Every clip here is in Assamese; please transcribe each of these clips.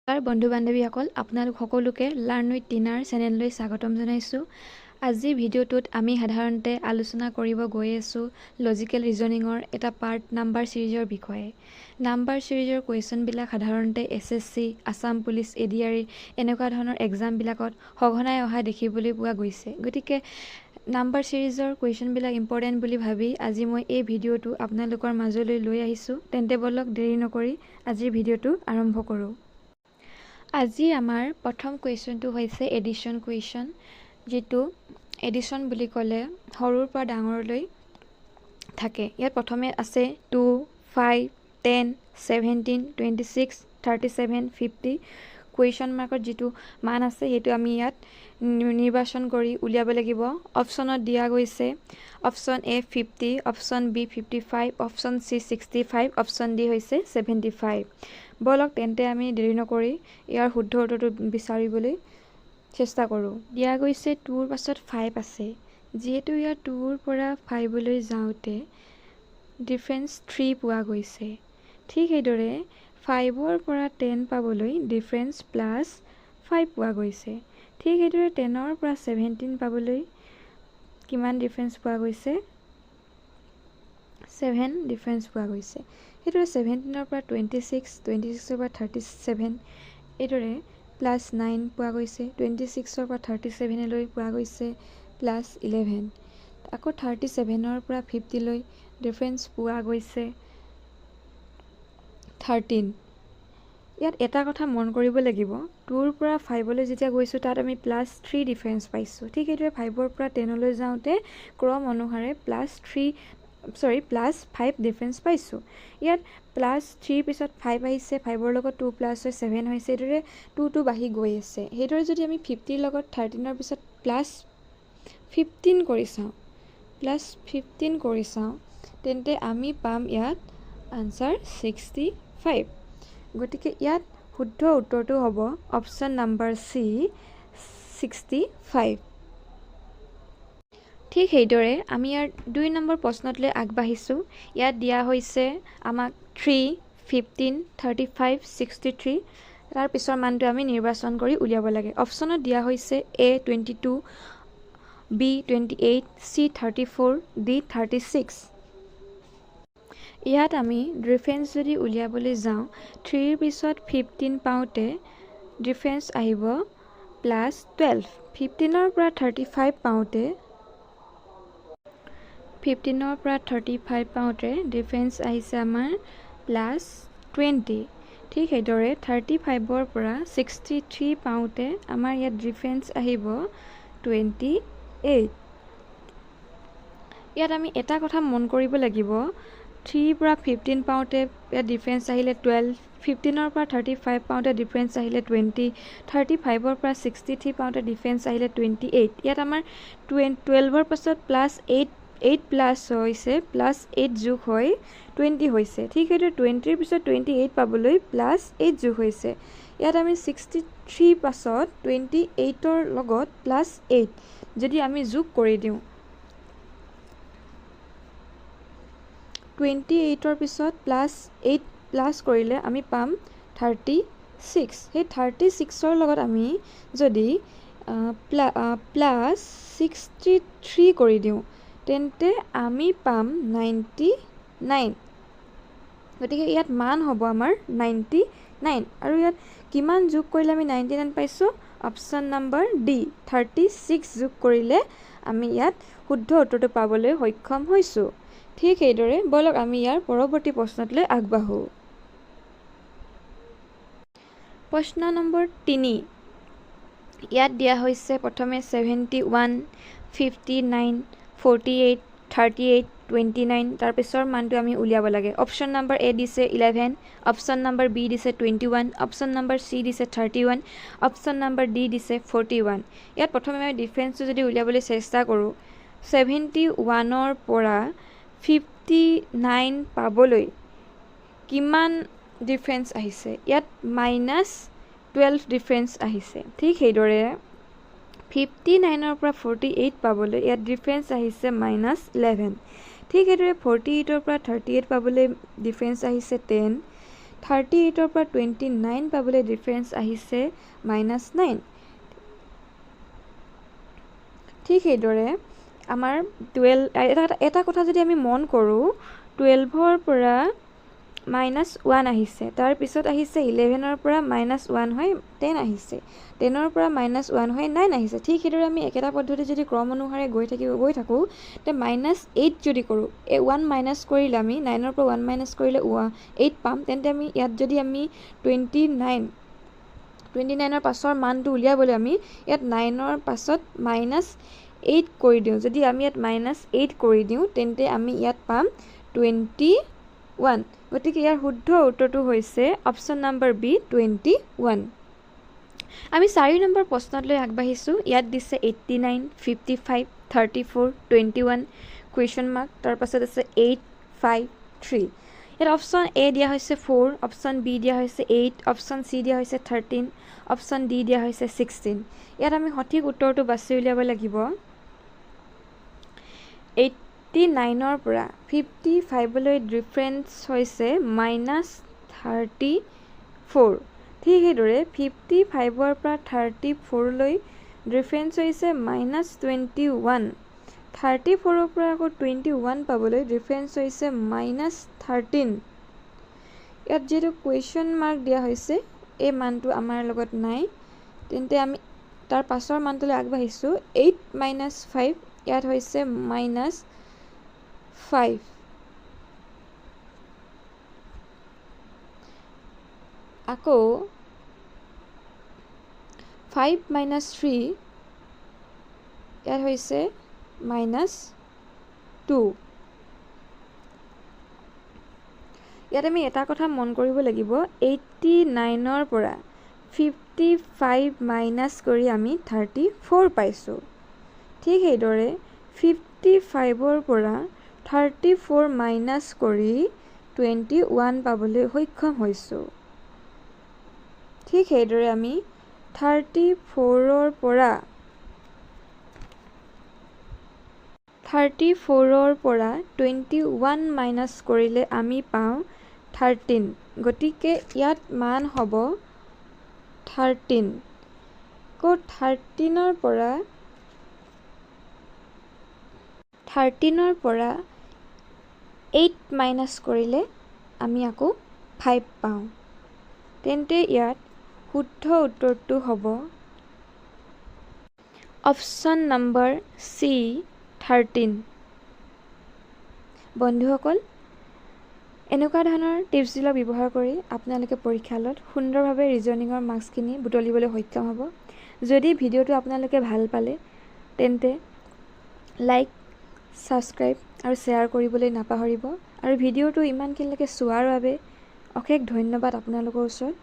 বন্ধু বান্ধৱীসকল আপোনালোক সকলোকে লাৰ্ণ উইথ টিনাৰ চেনেললৈ স্বাগতম জনাইছোঁ। আজিৰ ভিডিঅ'টোত আমি সাধাৰণতে আলোচনা কৰিব গৈ আছোঁ লজিকেল ৰিজনিঙৰ এটা পাৰ্ট নাম্বাৰ ছিৰিজৰ বিষয়ে। নাম্বাৰ ছিৰিজৰ কুৱেশ্যনবিলাক সাধাৰণতে SSC, আছাম পুলিচ, ADRE এনেকুৱা ধৰণৰ এক্সামবিলাকত সঘনাই অহা দেখিবলৈ পোৱা গৈছে। গতিকে নাম্বাৰ ছিৰিজৰ কুৱেশ্যনবিলাক ইম্পৰ্টেণ্ট বুলি ভাবি আজি মই এই ভিডিঅ'টো আপোনালোকৰ মাজলৈ লৈ আহিছোঁ। তেন্তে বলক দেৰি নকৰি আজিৰ ভিডিঅ'টো আৰম্ভ কৰোঁ। আজি আমাৰ প্ৰথম কুৱেশ্যনটো হৈছে এডিশ্যন কুৱেশ্যন, যিটো এডিশ্যন বুলি ক'লে সৰুৰ পৰা ডাঙৰলৈ থাকে। ইয়াত প্ৰথমে আছে 2, 5, 10, 17, 26, 37, 50। কুৱেশ্যন মাৰ্কত যিটো মান আছে সেইটো আমি ইয়াত নিৰ্বাচন কৰি উলিয়াব লাগিব। অপশ্যনত দিয়া গৈছে option A 50, option B 55, option C 65, option D হৈছে 75। বলক তেন্তে আমি দেৰি নকৰি ইয়াৰ শুদ্ধ উত্তৰটো বিচাৰিবলৈ চেষ্টা কৰোঁ। দিয়া গৈছে 2ৰ পাছত 5 আছে, যিহেতু ইয়াৰ 2ৰ পৰা 5লৈ যাওঁতে ডিফাৰেঞ্চ 3 পোৱা গৈছে। ঠিক সেইদৰে 5ৰ পৰা 10 পাবলৈ ডিফাৰেঞ্চ +5 পোৱা গৈছে। ঠিক সেইদৰে 10ৰ পৰা 17 পাবলৈ কিমান ডিফাৰেঞ্চ পোৱা গৈছে? 7 ডিফাৰেঞ্চ পোৱা গৈছে। সেইদৰে 17ৰ পৰা 26, 26ৰ পৰা 37 এইদৰে +9 পোৱা গৈছে। 26ৰ পৰা 37লৈ পোৱা গৈছে +11। আকৌ 37ৰ পৰা 50লৈ ডিফাৰেঞ্চ পোৱা গৈছে 13। ইয়াত এটা কথা মন কৰিব লাগিব, 2ৰ পৰা 5লৈ যেতিয়া গৈছোঁ তাত আমি +3 ডিফাৰেঞ্চ পাইছোঁ। ঠিক সেইদৰে 5ৰ পৰা 10লৈ যাওঁতে ক্ৰম অনুসাৰে +5 ডিফাৰেঞ্চ পাইছোঁ। ইয়াত +3 পিছত 5 আহিছে, 5ৰ লগত 2 প্লাছ হৈ 7 হৈছে। এইদৰে 2টো বাঢ়ি গৈ আছে। সেইদৰে যদি আমি 50ৰ লগত 13ৰ পিছত +15 কৰি চাওঁ তেন্তে আমি পাম ইয়াত আনচাৰ 65। গতিকে ইয়াত শুদ্ধ উত্তৰটো হ'ব অপশ্যন নম্বৰ C 65। ঠিক সেইদৰে আমি ইয়াৰ 2 নম্বৰ প্ৰশ্নটোলৈ আগবাঢ়িছোঁ। ইয়াত দিয়া হৈছে আমাক 3, 15, 35, 63। তাৰ পিছৰ মানটো আমি নিৰ্বাচন কৰি উলিয়াব লাগে। অপশ্যনত দিয়া হৈছে A 22, B 28, C 34, D 36। ইয়াত আমি ডিফাৰেঞ্চ যদি উলিয়াবলৈ যাওঁ 3ৰ পিছত 15 পাওঁতে ডিফাৰেঞ্চ আহিব +12। 15ৰ পৰা 35 পাওঁতে ডিফাৰেঞ্চ আহিছে আমাৰ +20। ঠিক সেইদৰে 35ৰ পৰা 63 পাওঁতে আমাৰ ইয়াত ডিফাৰেঞ্চ আহিব 28। ইয়াত আমি এটা কথা মন কৰিব লাগিব, 3ৰ পৰা 15 পাওঁতে ইয়াত ডিফাৰেঞ্চ আহিলে 12, 15ৰ পৰা 35 পাওঁতে ডিফাৰেঞ্চ আহিলে 20, 35ৰ পৰা 63 পাওঁতে ডিফাৰেঞ্চ আহিলে 28। ইয়াত আমাৰ 12ৰ পাছত +8 প্লাছ হৈছে, +8 যোগ হৈ 20 হৈছে। ঠিক সেইদৰে 20ৰ পিছত 28 পাবলৈ +8 যোগ হৈছে। ইয়াত আমি 63 পাছত 28ৰ লগত +8 যদি আমি যোগ কৰি দিওঁ, 28ৰ পিছত +8 প্লাছ কৰিলে আমি পাম 36। সেই 36ৰ লগত আমি যদি +63 কৰি দিওঁ তেন্তে আমি পাম 99। গতিকে ইয়াত মান হ'ব আমাৰ 99। আৰু ইয়াত কিমান যোগ কৰিলে আমি 99 পাইছোঁ? অপশ্যন নম্বৰ D 36 যোগ কৰিলে আমি ইয়াত শুদ্ধ উত্তৰটো পাবলৈ সক্ষম হৈছোঁ। ঠিক সেইদৰে বলক আমি ইয়াৰ পৰৱৰ্তী প্ৰশ্নটোলৈ আগবাঢ়োঁ। প্ৰশ্ন নম্বৰ 3। ইয়াত দিয়া হৈছে প্ৰথমে 71, 59, 48, 38, 29। তাৰপিছৰ মানটো আমি উলিয়াব লাগে। অপশ্যন নম্বৰ A দিছে 11, অপশ্যন নম্বৰ B দিছে 21, অপশ্যন নম্বৰ C দিছে 31, অপশ্যন নম্বৰ D দিছে 41। ইয়াত প্ৰথমে আমি ডিফাৰেঞ্চটো যদি উলিয়াবলৈ চেষ্টা কৰোঁ, 71ৰ পৰা 59 পাবলৈ কিমান ডিফাৰেঞ্চ আহিছে? ইয়াত -12 ডিফাৰেঞ্চ আহিছে। ঠিক সেইদৰে 59ৰ পৰা 48 পাবলৈ ইয়াত ডিফাৰেঞ্চ আহিছে -11। ঠিক সেইদৰে 48ৰ পৰা 38 পাবলৈ ডিফাৰেঞ্চ আহিছে 10। 38ৰ পৰা 29 পাবলৈ ডিফাৰেঞ্চ আহিছে -9। ঠিক সেইদৰে আমাৰ 12 এটা কথা যদি আমি মন কৰোঁ 12ৰ পৰা -1 আহিছে, তাৰপিছত আহিছে 11ৰ পৰা -1 হৈ 10 আহিছে, 10ৰ পৰা -1 হৈ 9 আহিছে। ঠিক সেইদৰে আমি একেটা পদ্ধতি যদি ক্ৰম অনুসাৰে গৈ থাকোঁ তে -8 যদি কৰোঁ, 1 মাইনাছ কৰিলে আমি 9ৰ পৰা 1 মাইনাছ কৰিলে 8 পাম। তেন্তে আমি ইয়াত যদি আমি 29ৰ পাছৰ মানটো উলিয়াবলৈ আমি ইয়াত 9ৰ পাছত -8 কৰি দিওঁ। যদি আমি ইয়াত -8 কৰি দিওঁ তেন্তে আমি ইয়াত পাম 21। গতিকে ইয়াৰ শুদ্ধ উত্তৰটো হৈছে অপশ্যন নম্বৰ বি 21। আমি 4 নম্বৰ প্ৰশ্নলৈ আগবাঢ়িছোঁ। ইয়াত দিছে 89, 55, 34, 21 কুৱেশ্যন মাৰ্ক, তাৰ পাছত আছে 8, 5, 3। ইয়াত অপশ্যন এ দিয়া হৈছে 4, অপশ্যন বি দিয়া হৈছে 8, অপশ্যন চি দিয়া হৈছে 13, অপশ্যন ডি দিয়া হৈছে 16। ইয়াত আমি সঠিক উত্তৰটো বাছি উলিয়াব লাগিব। 89ৰ পৰা 55লৈ ডিফাৰেঞ্চ হৈছে -34। ঠিক সেইদৰে 55ৰ পৰা 34লৈ ডিফাৰেঞ্চ হৈছে -21। 34ৰ পৰা আকৌ 21 পাবলৈ ডিফাৰেঞ্চ হৈছে -13। ইয়াত যিহেতু কুৱেশ্যন মাৰ্ক দিয়া হৈছে এই মানটো আমাৰ লগত নাই, তেন্তে আমি তাৰ পাছৰ মানটোলৈ আগবাঢ়িছোঁ। 8 - 5 ইয়াত হৈছে -5। আকৌ 5 - 3 ইয়াত হৈছে -2। ইয়াত আমি এটা কথা মন কৰিব লাগিব, 89ৰ পৰা 55 মাইনাছ কৰি আমি 34 পাইছোঁ। ঠিক সেইদৰে 55ৰ পৰা 34 মাইনাছ কৰি 21 পাবলৈ সক্ষম হৈছোঁ। ঠিক সেইদৰে আমি 34ৰ পৰা 21 মাইনাছ কৰিলে আমি পাওঁ 13। গতিকে ইয়াত মান হ'ব 13। আকৌ 13ৰ পৰা 8 মাইনাছ কৰিলে আমি আকৌ 5 পাওঁ। তেন্তে ইয়াত শুদ্ধ উত্তৰটো হ'ব অপশ্যন নম্বৰ চি 13। বন্ধুসকল, এনেকুৱা ধৰণৰ টিপছবিলাক ব্যৱহাৰ কৰি আপোনালোকে পৰীক্ষা হলত সুন্দৰভাৱে ৰিজনিঙৰ মাৰ্কছখিনি বুটলিবলৈ সক্ষম হ'ব। যদি ভিডিঅ'টো আপোনালোকে ভাল পালে তেন্তে লাইক, ছাবস্ক্ৰাইব আৰু শ্বেয়াৰ কৰিবলৈ নাপাহৰিব। আৰু ভিডিঅ'টো ইমানখিনিলৈকে চোৱাৰ বাবে অশেষ ধন্যবাদ আপোনালোকৰ ওচৰত।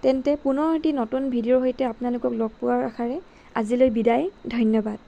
তেন্তে পুনৰ এটি নতুন ভিডিঅ'ৰ সৈতে আপোনালোকক লগ পোৱাৰ আশাৰে আজিলৈ বিদায়। ধন্যবাদ।